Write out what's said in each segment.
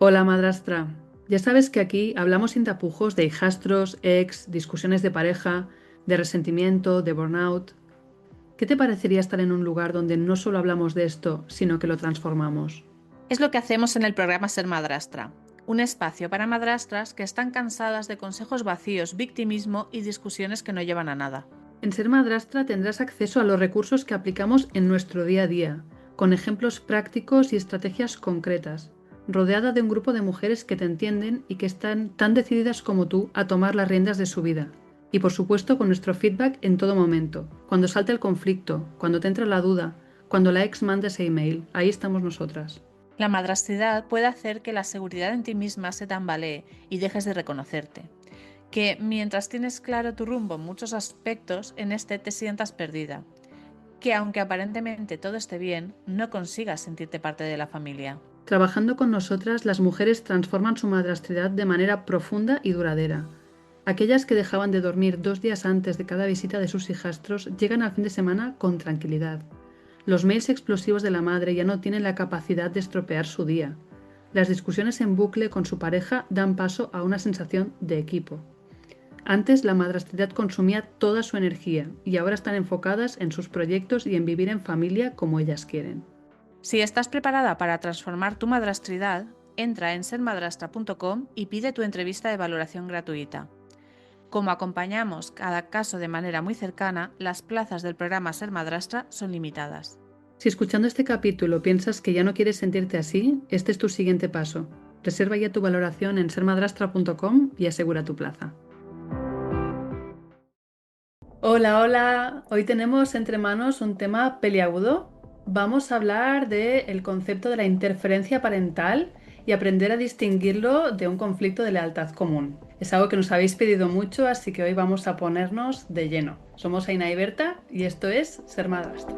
Hola madrastra, ya sabes que aquí hablamos sin tapujos de hijastros, ex, discusiones de pareja, de resentimiento, de burnout. ¿Qué te parecería estar en un lugar donde no solo hablamos de esto, sino que lo transformamos? Es lo que hacemos en el programa Ser Madrastra, un espacio para madrastras que están cansadas de consejos vacíos, victimismo y discusiones que no llevan a nada. En Ser Madrastra tendrás acceso a los recursos que aplicamos en nuestro día a día, con ejemplos prácticos y estrategias concretas, rodeada de un grupo de mujeres que te entienden y que están tan decididas como tú a tomar las riendas de su vida. Y por supuesto con nuestro feedback en todo momento, cuando salte el conflicto, cuando te entre la duda, cuando la ex mande ese email, ahí estamos nosotras. La madrastridad puede hacer que la seguridad en ti misma se tambalee y dejes de reconocerte. Que mientras tienes claro tu rumbo en muchos aspectos, en este te sientas perdida. Que aunque aparentemente todo esté bien, no consigas sentirte parte de la familia. Trabajando con nosotras, las mujeres transforman su madrastridad de manera profunda y duradera. Aquellas que dejaban de dormir 2 días antes de cada visita de sus hijastros llegan al fin de semana con tranquilidad. Los mails explosivos de la madre ya no tienen la capacidad de estropear su día. Las discusiones en bucle con su pareja dan paso a una sensación de equipo. Antes la madrastridad consumía toda su energía y ahora están enfocadas en sus proyectos y en vivir en familia como ellas quieren. Si estás preparada para transformar tu madrastridad, entra en sermadrastra.com y pide tu entrevista de valoración gratuita. Como acompañamos cada caso de manera muy cercana, las plazas del programa Ser Madrastra son limitadas. Si escuchando este capítulo piensas que ya no quieres sentirte así, este es tu siguiente paso. Reserva ya tu valoración en sermadrastra.com y asegura tu plaza. Hola, hola. Hoy tenemos entre manos un tema peliagudo. Vamos a hablar del concepto de la interferencia parental y aprender a distinguirlo de un conflicto de lealtad común. Es algo que nos habéis pedido mucho, así que hoy vamos a ponernos de lleno. Somos Aina y Berta y esto es Ser Madrastra.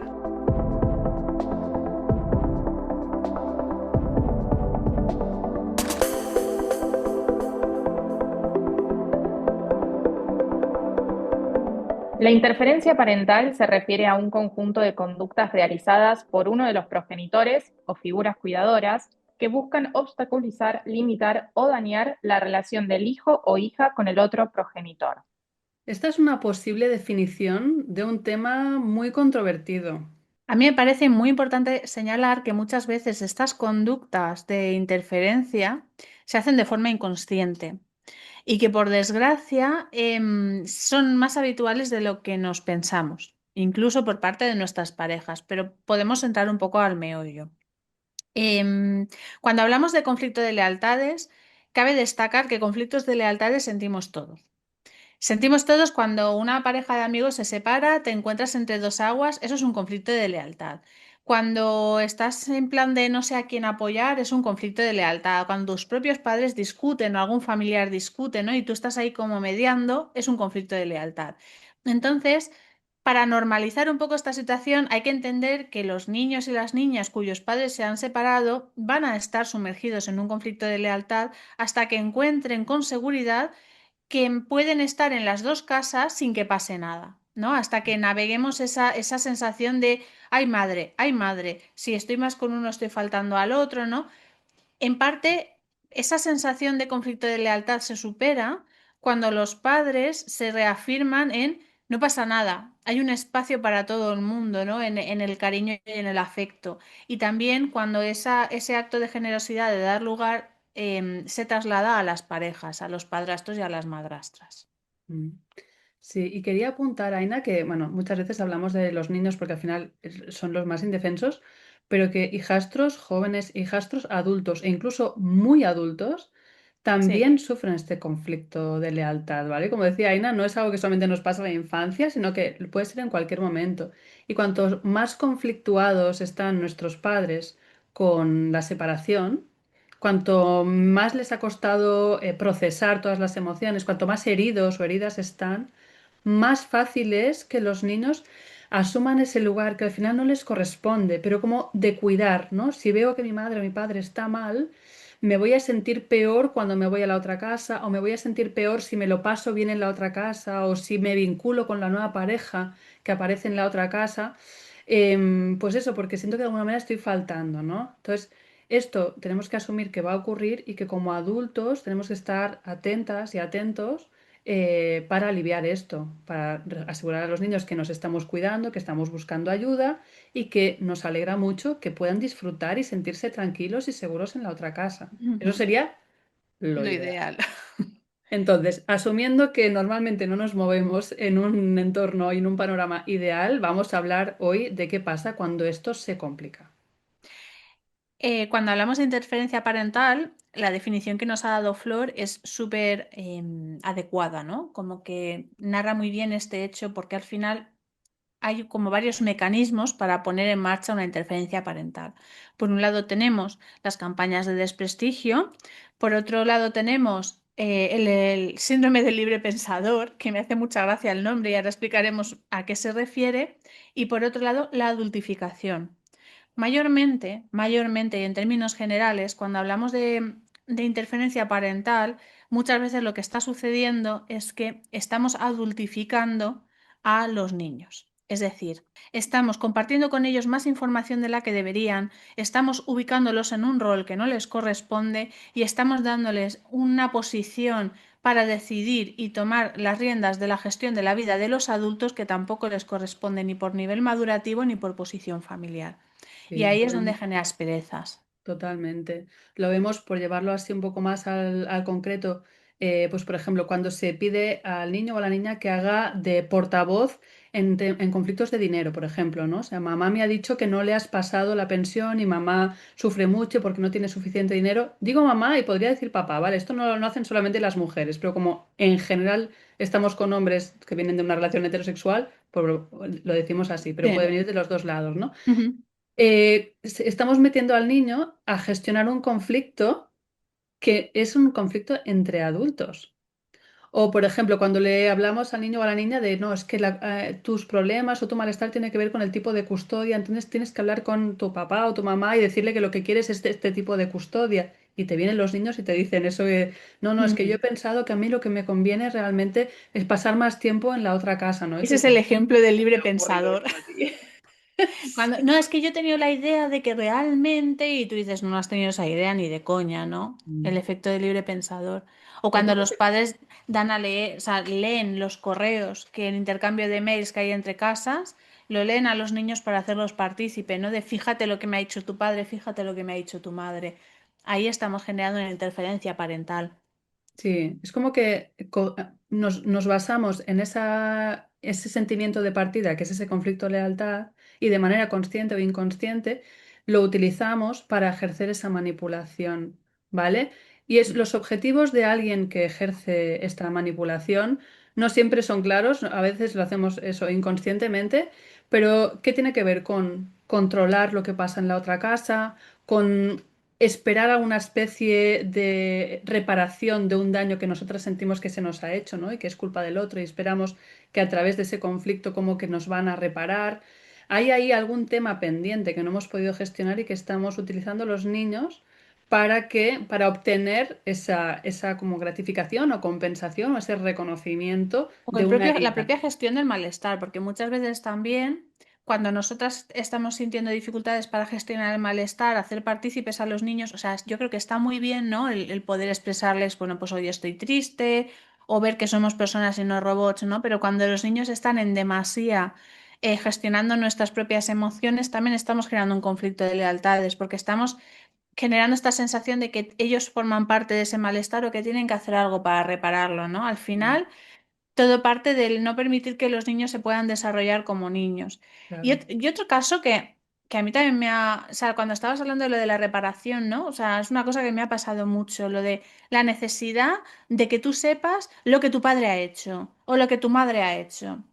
La interferencia parental se refiere a un conjunto de conductas realizadas por uno de los progenitores o figuras cuidadoras que buscan obstaculizar, limitar o dañar la relación del hijo o hija con el otro progenitor. Esta es una posible definición de un tema muy controvertido. A mí me parece muy importante señalar que muchas veces estas conductas de interferencia se hacen de forma inconsciente y que por desgracia son más habituales de lo que nos pensamos, incluso por parte de nuestras parejas, pero podemos entrar un poco al meollo. Em, Cuando hablamos de conflicto de lealtades, cabe destacar que conflictos de lealtades sentimos todos. Sentimos todos cuando una pareja de amigos se separa, te encuentras entre dos aguas, eso es un conflicto de lealtad. Cuando estás en plan de no sé a quién apoyar, es un conflicto de lealtad. Cuando tus propios padres discuten o algún familiar discute, ¿no? Y tú estás ahí como mediando, es un conflicto de lealtad. Entonces, para normalizar un poco esta situación, hay que entender que los niños y las niñas cuyos padres se han separado van a estar sumergidos en un conflicto de lealtad hasta que encuentren con seguridad que pueden estar en las dos casas sin que pase nada, ¿no? Hasta que naveguemos esa sensación de, ay madre, si estoy más con uno estoy faltando al otro, ¿no? En parte, esa sensación de conflicto de lealtad se supera cuando los padres se reafirman en, no pasa nada, hay un espacio para todo el mundo, ¿no? En el cariño y en el afecto. Y también cuando ese acto de generosidad de dar lugar se traslada a las parejas, a los padrastros y a las madrastras. Mm. Sí, y quería apuntar, Aina, que bueno, muchas veces hablamos de los niños porque al final son los más indefensos, pero que hijastros jóvenes, hijastros adultos e incluso muy adultos Sí. también sufren este conflicto de lealtad, ¿vale? Como decía Aina, no es algo que solamente nos pasa en la infancia, sino que puede ser en cualquier momento. Y cuanto más conflictuados están nuestros padres con la separación, cuanto más les ha costado procesar todas las emociones, cuanto más heridos o heridas están, más fácil es que los niños asuman ese lugar que al final no les corresponde, pero como de cuidar, ¿no? Si veo que mi madre o mi padre está mal, me voy a sentir peor cuando me voy a la otra casa, o me voy a sentir peor si me lo paso bien en la otra casa, o si me vinculo con la nueva pareja que aparece en la otra casa. Pues eso, porque siento que de alguna manera estoy faltando, ¿no? Entonces, esto tenemos que asumir que va a ocurrir y que como adultos tenemos que estar atentas y atentos para aliviar esto, para asegurar a los niños que nos estamos cuidando, que estamos buscando ayuda y que nos alegra mucho que puedan disfrutar y sentirse tranquilos y seguros en la otra casa. Eso Ujú. sería lo Lo ideal. ideal. Entonces, asumiendo que normalmente no nos movemos en un entorno y en un panorama ideal, vamos a hablar hoy de qué pasa cuando esto se complica. Cuando hablamos de interferencia parental, la definición que nos ha dado Flor es súper adecuada, ¿no? Como que narra muy bien este hecho porque al final hay como varios mecanismos para poner en marcha una interferencia parental. Por un lado tenemos las campañas de desprestigio, por otro lado tenemos el síndrome del libre pensador, que me hace mucha gracia el nombre y ahora explicaremos a qué se refiere, y por otro lado la adultificación. Mayormente y en términos generales, cuando hablamos de interferencia parental, muchas veces lo que está sucediendo es que estamos adultificando a los niños. Es decir, estamos compartiendo con ellos más información de la que deberían, estamos ubicándolos en un rol que no les corresponde y estamos dándoles una posición para decidir y tomar las riendas de la gestión de la vida de los adultos que tampoco les corresponde ni por nivel madurativo ni por posición familiar. Y Sí, ahí es donde genera asperezas. totalmente. Lo vemos por llevarlo así un poco más al concreto. Pues, por ejemplo, cuando se pide al niño o a la niña que haga de portavoz en conflictos de dinero, por ejemplo, ¿no? O sea, mamá me ha dicho que no le has pasado la pensión y mamá sufre mucho porque no tiene suficiente dinero. Digo mamá y podría decir papá, ¿vale? Esto no lo hacen solamente las mujeres, pero como en general estamos con hombres que vienen de una relación heterosexual, pues lo decimos así, pero puede Sí. venir de los dos lados, ¿no? Ujú. Estamos metiendo al niño a gestionar un conflicto que es un conflicto entre adultos. O, por ejemplo, cuando le hablamos al niño o a la niña de, no, es que tus problemas o tu malestar tiene que ver con el tipo de custodia, entonces tienes que hablar con tu papá o tu mamá y decirle que lo que quieres es este tipo de custodia. Y te vienen los niños y te dicen eso de, no, no, es que yo he Ujú. pensado que a mí lo que me conviene realmente es pasar más tiempo en la otra casa, ¿no? Y tú Ese es dices, el ejemplo del ¿qué te libre ha ocurrido pensador. esto a ti? No, es que yo he tenido la idea de que realmente, y tú dices, no has tenido esa idea ni de coña, ¿no? El Mm. efecto del libre pensador. O Es cuando lo que los padres dan a leer, o sea, leen los correos, que el intercambio de mails que hay entre casas, lo leen a los niños para hacerlos partícipe, ¿no? De fíjate lo que me ha dicho tu padre, fíjate lo que me ha dicho tu madre. Ahí estamos generando una interferencia parental. Sí, es como que nos basamos en ese sentimiento de partida, que es ese conflicto de lealtad, y de manera consciente o inconsciente lo utilizamos para ejercer esa manipulación, ¿vale? Y los objetivos de alguien que ejerce esta manipulación no siempre son claros, a veces lo hacemos eso inconscientemente, pero ¿qué tiene que ver con controlar lo que pasa en la otra casa? Con esperar a una especie de reparación de un daño que nosotras sentimos que se nos ha hecho, ¿no? Y que es culpa del otro y esperamos que a través de ese conflicto como que nos van a reparar. Hay ahí algún tema pendiente que no hemos podido gestionar y que estamos utilizando los niños para obtener esa como gratificación o compensación o ese reconocimiento O de una la herida. propia gestión del malestar, porque muchas veces también cuando nosotras estamos sintiendo dificultades para gestionar el malestar, hacer partícipes a los niños, o sea, yo creo que está muy bien, ¿no? El poder expresarles, bueno, pues hoy estoy triste, o ver que somos personas y no robots, ¿no? Pero cuando los niños están en demasía gestionando nuestras propias emociones, también estamos generando un conflicto de lealtades, porque estamos generando esta sensación de que ellos forman parte de ese malestar o que tienen que hacer algo para repararlo, ¿no? Al final todo parte del no permitir que los niños se puedan desarrollar como niños. Claro. Y otro caso que a mí también o sea, cuando estabas hablando de lo de la reparación, ¿no? O sea, es una cosa que me ha pasado mucho, lo de la necesidad de que tú sepas lo que tu padre ha hecho o lo que tu madre ha hecho.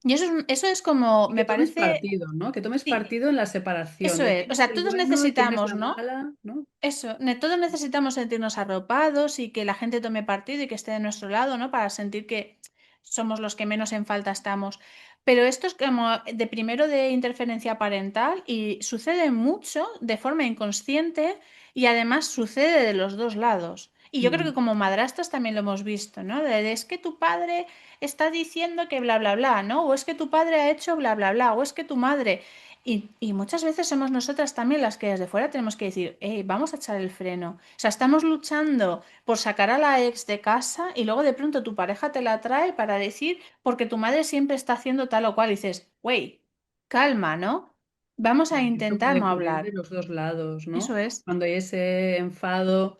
Y eso es como, Y que me tomes parece, partido, ¿no? Que tomes sí, partido en la separación eso de es. quién O es sea, el todos bueno y quién es necesitamos, la ¿no? mala, ¿no? Eso, todos necesitamos sentirnos arropados y que la gente tome partido y que esté de nuestro lado, ¿no? Para sentir que somos los que menos en falta estamos. Pero esto es como de primero de interferencia parental y sucede mucho de forma inconsciente y además sucede de los dos lados. Y yo creo que Mm. como madrastas también lo hemos visto, ¿no? Es que tu padre está diciendo que bla, bla, bla, ¿no? O es que tu padre ha hecho bla, bla, bla, o es que tu madre. Y muchas veces somos nosotras también las que desde fuera tenemos que decir, hey, vamos a echar el freno. O sea, estamos luchando por sacar a la ex de casa y luego de pronto tu pareja te la trae para decir, porque tu madre siempre está haciendo tal o cual. Y dices, wey, calma, ¿no? Vamos a Eso intentar puede no ocurrir de hablar. los dos lados, ¿no? Eso es. Cuando hay ese enfado,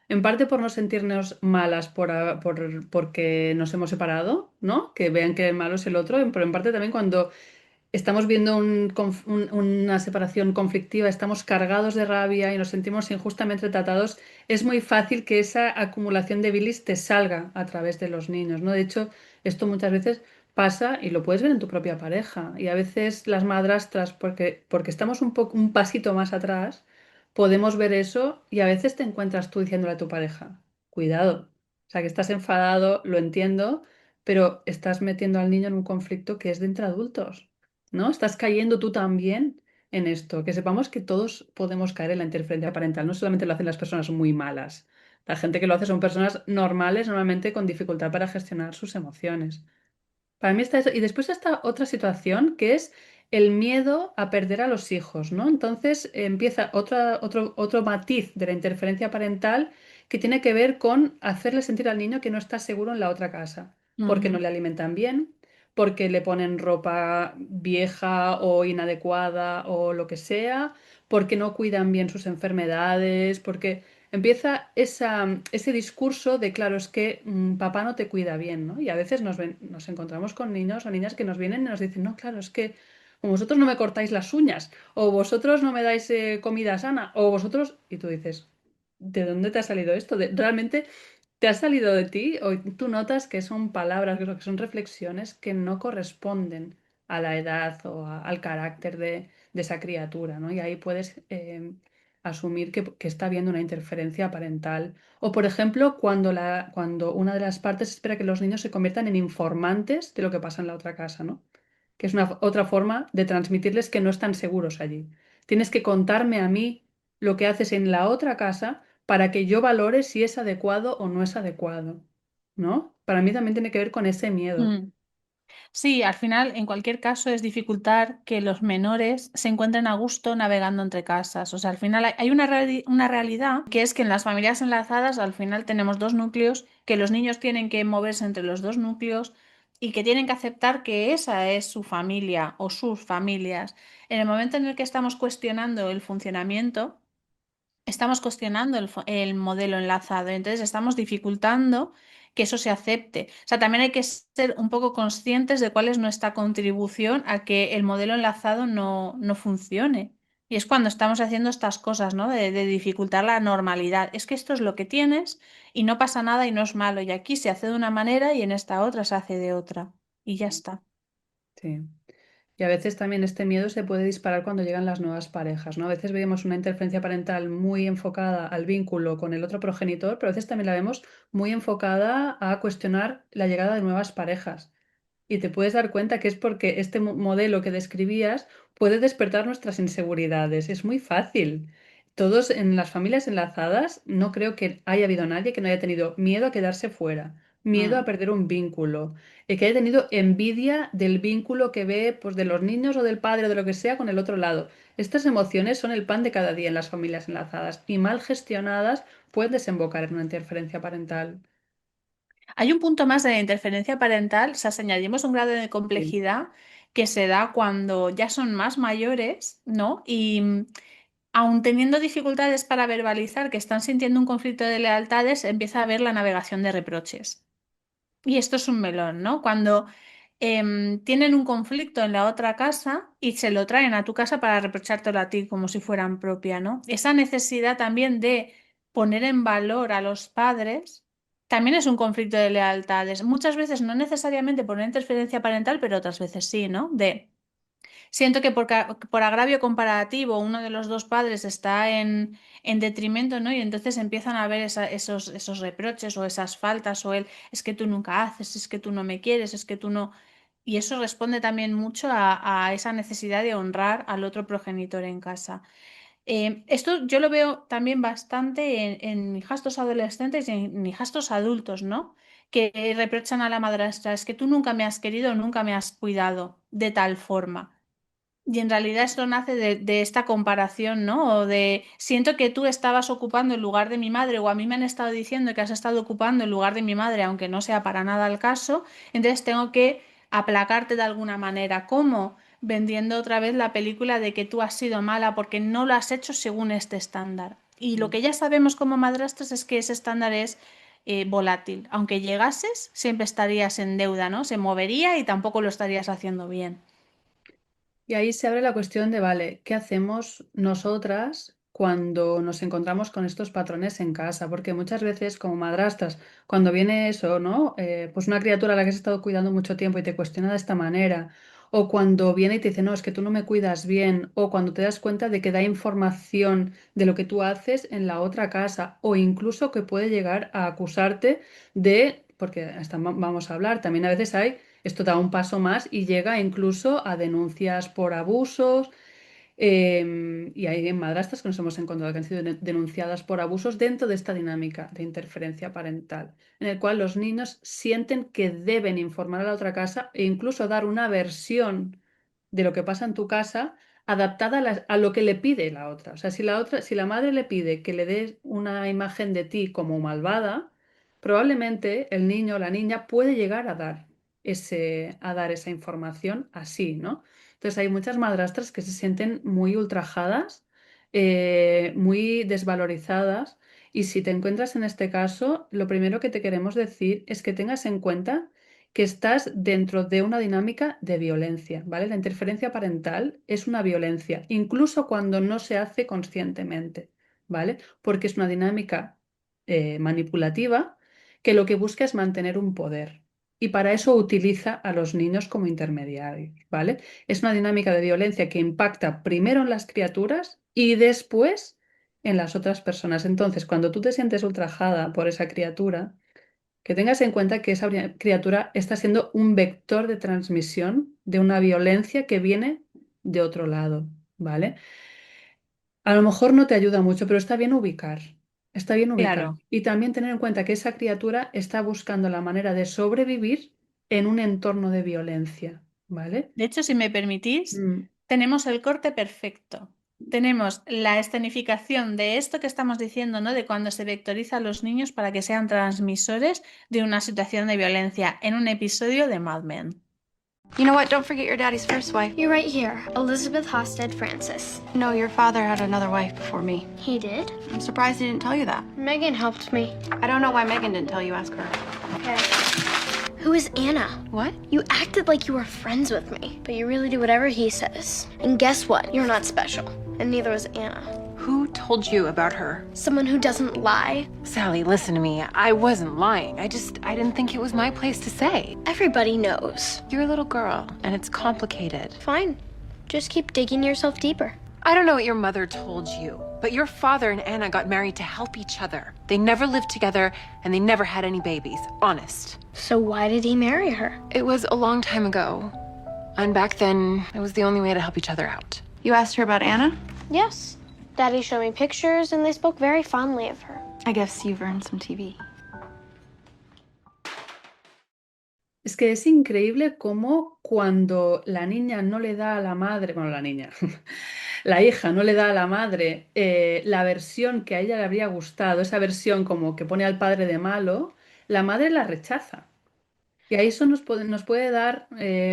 en parte por no sentirnos malas porque nos hemos separado, ¿no? Que vean que el malo es el otro, pero en parte también cuando estamos viendo una separación conflictiva, estamos cargados de rabia y nos sentimos injustamente tratados, es muy fácil que esa acumulación de bilis te salga a través de los niños, ¿no? De hecho, esto muchas veces pasa y lo puedes ver en tu propia pareja. Y a veces las madrastras, porque estamos un pasito más atrás, podemos ver eso y a veces te encuentras tú diciéndole a tu pareja, cuidado. O sea, que estás enfadado, lo entiendo, pero estás metiendo al niño en un conflicto que es de entre adultos. ¿No? Estás cayendo tú también en esto. Que sepamos que todos podemos caer en la interferencia parental. No solamente lo hacen las personas muy malas. La gente que lo hace son personas normales, normalmente con dificultad para gestionar sus emociones. Para mí está eso. Y después está otra situación que es el miedo a perder a los hijos, ¿no? Entonces empieza otro matiz de la interferencia parental que tiene que ver con hacerle sentir al niño que no está seguro en la otra casa, porque no Ujú. le alimentan bien, porque le ponen ropa vieja o inadecuada o lo que sea, porque no cuidan bien sus enfermedades, porque empieza ese discurso de, claro, es que papá no te cuida bien, ¿no? Y a veces nos encontramos con niños o niñas que nos vienen y nos dicen, no, claro, es que como vosotros no me cortáis las uñas, o vosotros no me dais comida sana, o vosotros, y tú dices, ¿de dónde te ha salido esto? ¿Realmente te ha salido de ti? O tú notas que son palabras, que son reflexiones que no corresponden a la edad o al carácter de esa criatura, ¿no? Y ahí puedes asumir que está habiendo una interferencia parental. O, por ejemplo, cuando una de las partes espera que los niños se conviertan en informantes de lo que pasa en la otra casa, ¿no? Que es una otra forma de transmitirles que no están seguros allí. Tienes que contarme a mí lo que haces en la otra casa para que yo valore si es adecuado o no es adecuado, ¿no? Para mí también tiene que ver con ese miedo. Mm. Sí, al final, en cualquier caso, es dificultar que los menores se encuentren a gusto navegando entre casas. O sea, al final hay una realidad que es que en las familias enlazadas, al final tenemos dos núcleos, que los niños tienen que moverse entre los dos núcleos y que tienen que aceptar que esa es su familia o sus familias. En el momento en el que estamos cuestionando el funcionamiento, estamos cuestionando el modelo enlazado, entonces estamos dificultando que eso se acepte. O sea, también hay que ser un poco conscientes de cuál es nuestra contribución a que el modelo enlazado no funcione. Y es cuando estamos haciendo estas cosas, ¿no? De dificultar la normalidad. Es que esto es lo que tienes y no pasa nada y no es malo. Y aquí se hace de una manera y en esta otra se hace de otra. Y ya está. Sí. Y a veces también este miedo se puede disparar cuando llegan las nuevas parejas, ¿no? A veces vemos una interferencia parental muy enfocada al vínculo con el otro progenitor, pero a veces también la vemos muy enfocada a cuestionar la llegada de nuevas parejas. Y te puedes dar cuenta que es porque este modelo que describías puede despertar nuestras inseguridades. Es muy fácil. Todos en las familias enlazadas, no creo que haya habido nadie que no haya tenido miedo a quedarse fuera, miedo a Mm. perder un vínculo, y que haya tenido envidia del vínculo que ve, pues, de los niños o del padre o de lo que sea con el otro lado. Estas emociones son el pan de cada día en las familias enlazadas y mal gestionadas pueden desembocar en una interferencia parental. Hay un punto más de interferencia parental, o sea, si añadimos un grado de Sí, complejidad que se da cuando ya son más mayores, ¿no? Y aun teniendo dificultades para verbalizar que están sintiendo un conflicto de lealtades, empieza a haber la navegación de reproches. Y esto es un melón, ¿no? Cuando tienen un conflicto en la otra casa y se lo traen a tu casa para reprochártelo a ti como si fueran propia, ¿no? Esa necesidad también de poner en valor a los padres también es un conflicto de lealtades. Muchas veces no necesariamente por una interferencia parental, pero otras veces sí, ¿no? De siento que por agravio comparativo uno de los dos padres está en detrimento, ¿no? Y entonces empiezan a ver esos reproches o esas faltas o el es que tú nunca haces, es que tú no me quieres, es que tú no... Y eso responde también mucho a esa necesidad de honrar al otro progenitor en casa. Esto yo lo veo también bastante en hijastros adolescentes y en hijastros adultos, ¿no? Que reprochan a la madrastra, es que tú nunca me has querido, nunca me has cuidado de tal forma. Y en realidad esto nace de esta comparación, ¿no? O de siento que tú estabas ocupando el lugar de mi madre o a mí me han estado diciendo que has estado ocupando el lugar de mi madre, aunque no sea para nada el caso, entonces tengo que aplacarte de alguna manera. ¿Cómo? Vendiendo otra vez la película de que tú has sido mala porque no lo has hecho según este estándar. Y lo Mm. que ya sabemos como madrastras es que ese estándar es volátil. Aunque llegases, siempre estarías en deuda, ¿no? Se movería y tampoco lo estarías haciendo bien. Y ahí se abre la cuestión de, vale, ¿qué hacemos nosotras cuando nos encontramos con estos patrones en casa? Porque muchas veces como madrastras, cuando viene eso, ¿no? Pues una criatura a la que has estado cuidando mucho tiempo y te cuestiona de esta manera, o cuando viene y te dice, no, es que tú no me cuidas bien, o cuando te das cuenta de que da información de lo que tú haces en la otra casa, o incluso que puede llegar a acusarte de, porque hasta vamos a hablar, también a veces hay esto da un paso más y llega incluso a denuncias por abusos. Y hay madrastras que nos hemos encontrado que han sido denunciadas por abusos dentro de esta dinámica de interferencia parental, en el cual los niños sienten que deben informar a la otra casa e incluso dar una versión de lo que pasa en tu casa adaptada a lo que le pide la otra. O sea, si la madre le pide que le des una imagen de ti como malvada, probablemente el niño o la niña puede llegar a dar esa información así, ¿no? Entonces hay muchas madrastras que se sienten muy ultrajadas, muy desvalorizadas, y si te encuentras en este caso, lo primero que te queremos decir es que tengas en cuenta que estás dentro de una dinámica de violencia, ¿vale? La interferencia parental es una violencia, incluso cuando no se hace conscientemente, ¿vale? Porque es una dinámica manipulativa que lo que busca es mantener un poder. Y para eso utiliza a los niños como intermediarios, ¿vale? Es una dinámica de violencia que impacta primero en las criaturas y después en las otras personas. Entonces, cuando tú te sientes ultrajada por esa criatura, que tengas en cuenta que esa criatura está siendo un vector de transmisión de una violencia que viene de otro lado, ¿vale? A lo mejor no te ayuda mucho, pero está bien ubicar. Está bien ubicar. Claro. Y también tener en cuenta que esa criatura está buscando la manera de sobrevivir en un entorno de violencia, ¿vale? De hecho, si me permitís, Mm. tenemos el corte perfecto. Tenemos la escenificación de esto que estamos diciendo, ¿no? De cuando se vectoriza a los niños para que sean transmisores de una situación de violencia en un episodio de Mad Men. You know what? Don't forget your daddy's first wife. You're right here. Elizabeth Hosted Francis. No, your father had another wife before me. He did? I'm surprised he didn't tell you that. Megan helped me. I don't know why Megan didn't tell you. Ask her. Okay. Who is Anna? What? You acted like you were friends with me, but you really do whatever he says. And guess what? You're not special. And neither was Anna. Who told you about her? Someone who doesn't lie. Sally, listen to me. I wasn't lying. I didn't think it was my place to say. Everybody knows. You're a little girl, and it's complicated. Fine. Just keep digging yourself deeper. I don't know what your mother told you, but your father and Anna got married to help each other. They never lived together, and they never had any babies. Honest. So why did he marry her? It was a long time ago. And back then, it was the only way to help each other out. You asked her about Anna? Yes. Daddy showed me pictures, and they spoke very fondly of her. I guess you've earned some TV. Es que es increíble cómo cuando la niña no le da a la madre, bueno, la niña, la hija no le da a la madre la versión que a ella le habría gustado, esa versión como que pone al padre de malo, la madre la rechaza. Y ahí eso nos puede dar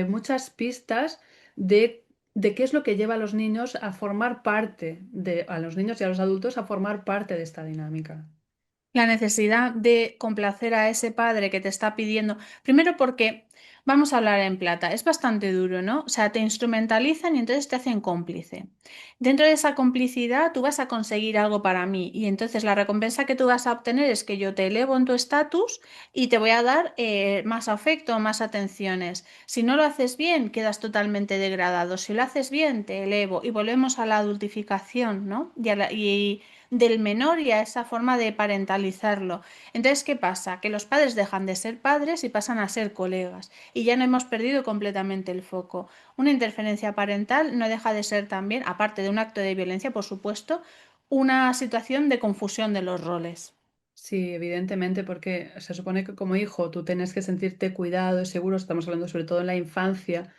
muchas pistas de, de qué es lo que lleva a los niños a formar parte a los niños y a los adultos a formar parte de esta dinámica. La necesidad de complacer a ese padre que te está pidiendo, primero porque, vamos a hablar en plata, es bastante duro, ¿no? O sea, te instrumentalizan y entonces te hacen cómplice. Dentro de esa complicidad tú vas a conseguir algo para mí y entonces la recompensa que tú vas a obtener es que yo te elevo en tu estatus y te voy a dar más afecto, más atenciones. Si no lo haces bien, quedas totalmente degradado. Si lo haces bien, te elevo y volvemos a la adultificación, ¿no? Y del menor y a esa forma de parentalizarlo. Entonces, ¿qué pasa? Que los padres dejan de ser padres y pasan a ser colegas y ya no hemos perdido completamente el foco. Una interferencia parental no deja de ser también, aparte de un acto de violencia, por supuesto, una situación de confusión de los roles. Sí, evidentemente, porque se supone que como hijo tú tienes que sentirte cuidado y seguro, estamos hablando sobre todo en la infancia,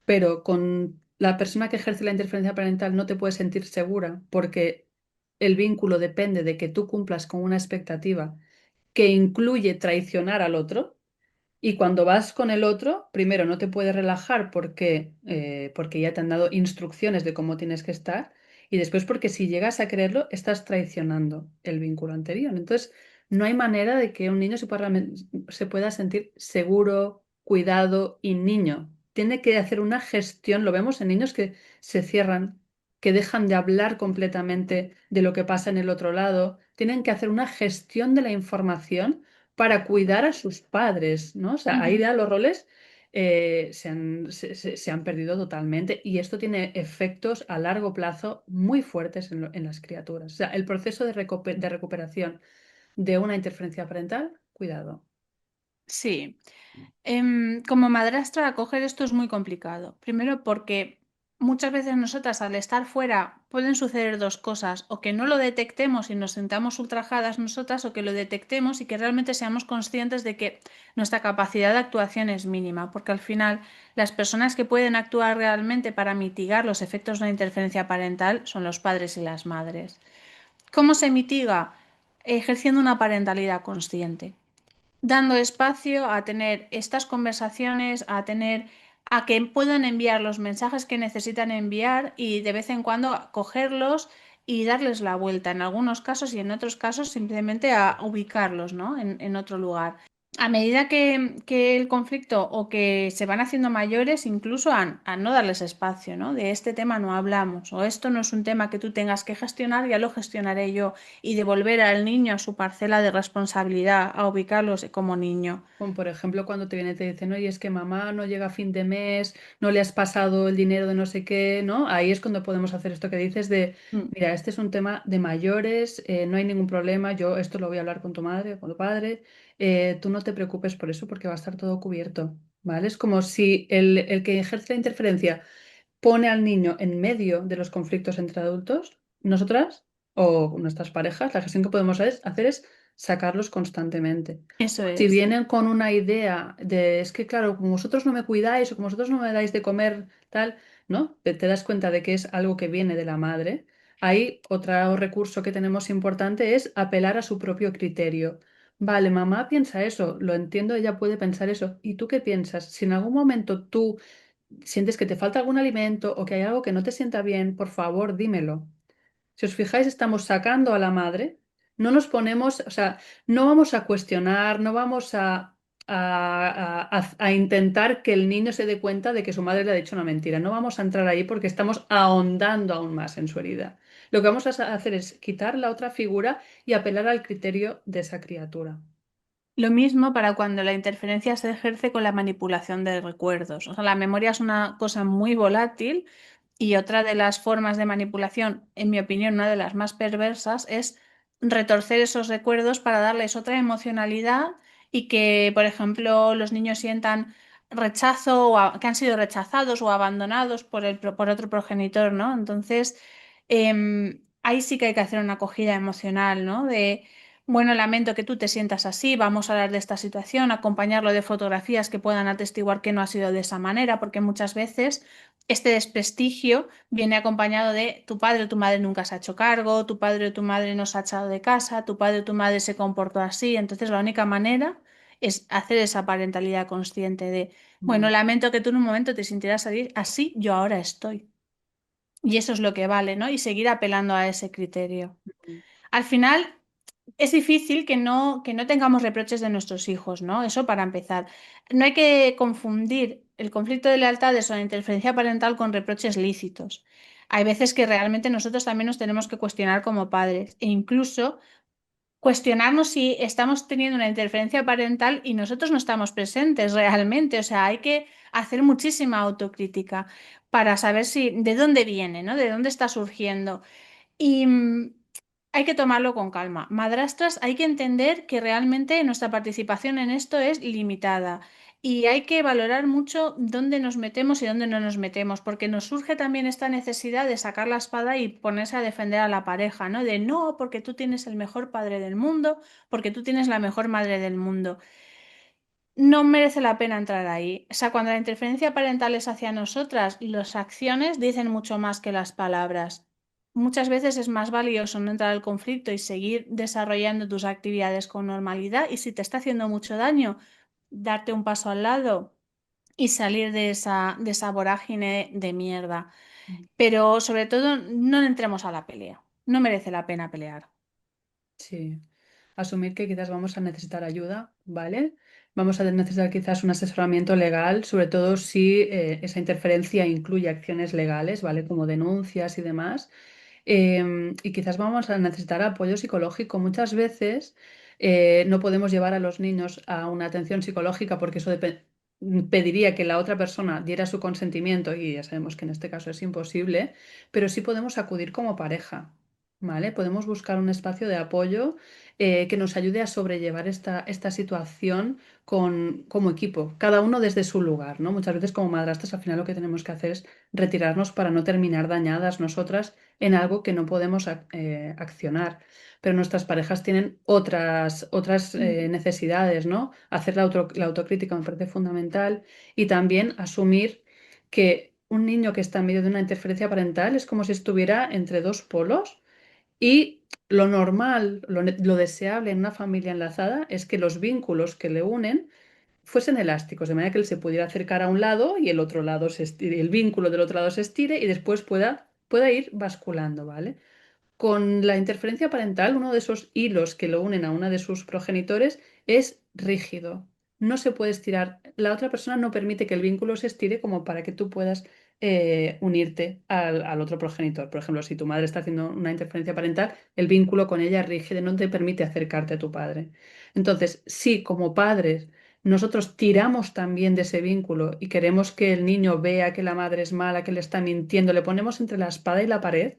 pero con la persona que ejerce la interferencia parental no te puede sentir segura porque el vínculo depende de que tú cumplas con una expectativa que incluye traicionar al otro. Y cuando vas con el otro, primero no te puedes relajar porque ya te han dado instrucciones de cómo tienes que estar. Y después porque si llegas a creerlo, estás traicionando el vínculo anterior. Entonces, no hay manera de que un niño se pueda sentir seguro, cuidado y niño. Tiene que hacer una gestión, lo vemos en niños que se cierran, que dejan de hablar completamente de lo que pasa en el otro lado. Tienen que hacer una gestión de la información para cuidar a sus padres, ¿no? O sea, ahí Ujú. ya los roles se han perdido totalmente y esto tiene efectos a largo plazo muy fuertes en las criaturas. O sea, el proceso de recuperación de una interferencia parental, cuidado. Sí. Como madrastra, acoger esto es muy complicado. Primero porque muchas veces nosotras al estar fuera pueden suceder dos cosas, o que no lo detectemos y nos sintamos ultrajadas nosotras, o que lo detectemos y que realmente seamos conscientes de que nuestra capacidad de actuación es mínima, porque al final las personas que pueden actuar realmente para mitigar los efectos de la interferencia parental son los padres y las madres. ¿Cómo se mitiga? Ejerciendo una parentalidad consciente, dando espacio a tener estas conversaciones, a que puedan enviar los mensajes que necesitan enviar y de vez en cuando cogerlos y darles la vuelta en algunos casos y en otros casos simplemente a ubicarlos, ¿no? en otro lugar. A medida que el conflicto o que se van haciendo mayores, incluso a no darles espacio, ¿no? De este tema no hablamos, o esto no es un tema que tú tengas que gestionar, ya lo gestionaré yo, y devolver al niño a su parcela de responsabilidad, a ubicarlos como niño. Como por ejemplo cuando te viene y te dicen, oye, es que mamá no llega a fin de mes, no le has pasado el dinero de no sé qué, ¿no? Ahí es cuando podemos hacer esto que dices de, Mm. mira, este es un tema de mayores, no hay ningún problema, yo esto lo voy a hablar con tu madre o con tu padre, tú no te preocupes por eso porque va a estar todo cubierto, ¿vale? Es como si el que ejerce la interferencia pone al niño en medio de los conflictos entre adultos, nosotras o nuestras parejas, la gestión que podemos hacer es sacarlos constantemente. Eso Si es. vienen con una idea de, es que claro, como vosotros no me cuidáis o como vosotros no me dais de comer, tal, ¿no? Te das cuenta de que es algo que viene de la madre. Ahí otro recurso que tenemos importante es apelar a su propio criterio. Vale, mamá piensa eso, lo entiendo, ella puede pensar eso. ¿Y tú qué piensas? Si en algún momento tú sientes que te falta algún alimento o que hay algo que no te sienta bien, por favor, dímelo. Si os fijáis, estamos sacando a la madre, no nos ponemos, o sea, no vamos a cuestionar, no vamos a intentar que el niño se dé cuenta de que su madre le ha dicho una mentira. No vamos a entrar ahí porque estamos ahondando aún más en su herida. Lo que vamos a hacer es quitar la otra figura y apelar al criterio de esa criatura. Lo mismo para cuando la interferencia se ejerce con la manipulación de recuerdos. O sea, la memoria es una cosa muy volátil y otra de las formas de manipulación, en mi opinión, una de las más perversas, es retorcer esos recuerdos para darles otra emocionalidad y que, por ejemplo, los niños sientan rechazo que han sido rechazados o abandonados por otro progenitor, ¿no? Entonces, ahí sí que hay que hacer una acogida emocional, ¿no? Bueno, lamento que tú te sientas así, vamos a hablar de esta situación, acompañarlo de fotografías que puedan atestiguar que no ha sido de esa manera, porque muchas veces este desprestigio viene acompañado de tu padre o tu madre nunca se ha hecho cargo, tu padre o tu madre no se ha echado de casa, tu padre o tu madre se comportó así. Entonces la única manera es hacer esa parentalidad consciente de, bueno, Mm. lamento que tú en un momento te sintieras así, yo ahora estoy. Y eso es lo que vale, ¿no? Y seguir apelando a ese criterio. Al final, es difícil que no tengamos reproches de nuestros hijos, ¿no? Eso para empezar. No hay que confundir el conflicto de lealtades o la interferencia parental con reproches lícitos. Hay veces que realmente nosotros también nos tenemos que cuestionar como padres e incluso cuestionarnos si estamos teniendo una interferencia parental y nosotros no estamos presentes realmente. O sea, hay que hacer muchísima autocrítica para saber si de dónde viene, ¿no? De dónde está surgiendo. Y hay que tomarlo con calma. Madrastras, hay que entender que realmente nuestra participación en esto es limitada y hay que valorar mucho dónde nos metemos y dónde no nos metemos, porque nos surge también esta necesidad de sacar la espada y ponerse a defender a la pareja, ¿no? De no, porque tú tienes el mejor padre del mundo, porque tú tienes la mejor madre del mundo. no merece la pena entrar ahí. O sea, cuando la interferencia parental es hacia nosotras, las acciones dicen mucho más que las palabras. Muchas veces es más valioso no entrar al conflicto y seguir desarrollando tus actividades con normalidad, y si te está haciendo mucho daño, darte un paso al lado y salir de esa vorágine de mierda. Pero sobre todo, no entremos a la pelea. No merece la pena pelear. Sí, asumir que quizás vamos a necesitar ayuda, ¿vale? Vamos a necesitar quizás un asesoramiento legal, sobre todo si esa interferencia incluye acciones legales, ¿vale? Como denuncias y demás. Y quizás vamos a necesitar apoyo psicológico. Muchas veces no podemos llevar a los niños a una atención psicológica porque eso pediría que la otra persona diera su consentimiento y ya sabemos que en este caso es imposible, pero sí podemos acudir como pareja. ¿Vale? Podemos buscar un espacio de apoyo que nos ayude a sobrellevar esta situación como equipo, cada uno desde su lugar, ¿no? Muchas veces como madrastras al final lo que tenemos que hacer es retirarnos para no terminar dañadas nosotras en algo que no podemos accionar. Pero nuestras parejas tienen otras necesidades, ¿no? Hacer la autocrítica me parece fundamental y también asumir que un niño que está en medio de una interferencia parental es como si estuviera entre dos polos y lo normal, lo deseable en una familia enlazada es que los vínculos que le unen fuesen elásticos, de manera que él se pudiera acercar a un lado y el otro lado se estire, el vínculo del otro lado se estire y después pueda ir basculando, ¿vale? Con la interferencia parental, uno de esos hilos que lo unen a una de sus progenitores es rígido. No se puede estirar. La otra persona no permite que el vínculo se estire como para que tú puedas unirte al otro progenitor. Por ejemplo, si tu madre está haciendo una interferencia parental, el vínculo con ella es rígido, no te permite acercarte a tu padre. Entonces, si como padres nosotros tiramos también de ese vínculo y queremos que el niño vea que la madre es mala, que le está mintiendo, le ponemos entre la espada y la pared,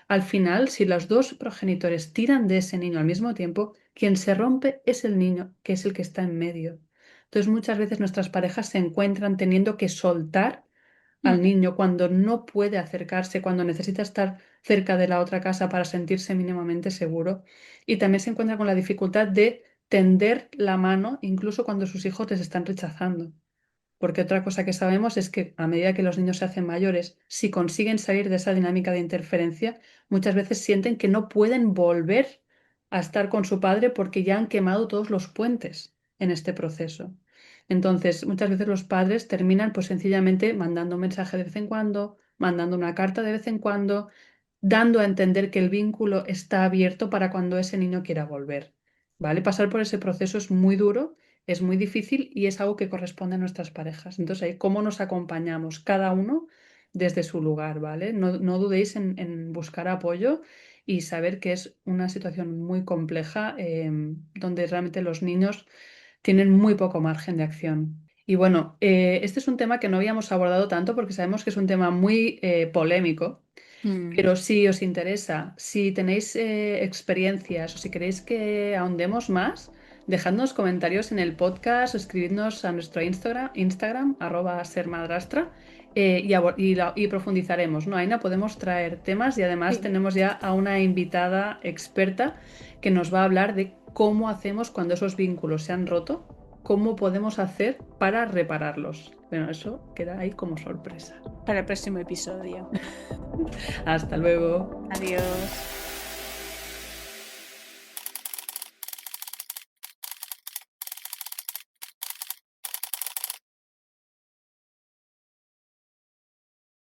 al final, si los dos progenitores tiran de ese niño al mismo tiempo, quien se rompe es el niño, que es el que está en medio. Entonces, muchas veces nuestras parejas se encuentran teniendo que soltar al Mm. niño cuando no puede acercarse, cuando necesita estar cerca de la otra casa para sentirse mínimamente seguro. Y también se encuentra con la dificultad de tender la mano incluso cuando sus hijos les están rechazando. Porque otra cosa que sabemos es que a medida que los niños se hacen mayores, si consiguen salir de esa dinámica de interferencia, muchas veces sienten que no pueden volver a estar con su padre porque ya han quemado todos los puentes en este proceso. Entonces, muchas veces los padres terminan pues sencillamente mandando un mensaje de vez en cuando, mandando una carta de vez en cuando, dando a entender que el vínculo está abierto para cuando ese niño quiera volver. ¿Vale? Pasar por ese proceso es muy duro, es muy difícil y es algo que corresponde a nuestras parejas. Entonces, ahí cómo nos acompañamos cada uno desde su lugar, ¿vale? No dudéis en buscar apoyo y saber que es una situación muy compleja donde realmente los niños tienen muy poco margen de acción. Y bueno, este es un tema que no habíamos abordado tanto porque sabemos que es un tema muy polémico. Mm. Pero si os interesa, si tenéis experiencias o si queréis que ahondemos más, dejadnos comentarios en el podcast o escribidnos a nuestro Instagram @sermadrastra, y profundizaremos, ¿no, Aina? Podemos traer temas y además Sí. tenemos ya a una invitada experta que nos va a hablar de cómo hacemos cuando esos vínculos se han roto, cómo podemos hacer para repararlos. Bueno, eso queda ahí como sorpresa. Para el próximo episodio. Hasta luego. Adiós.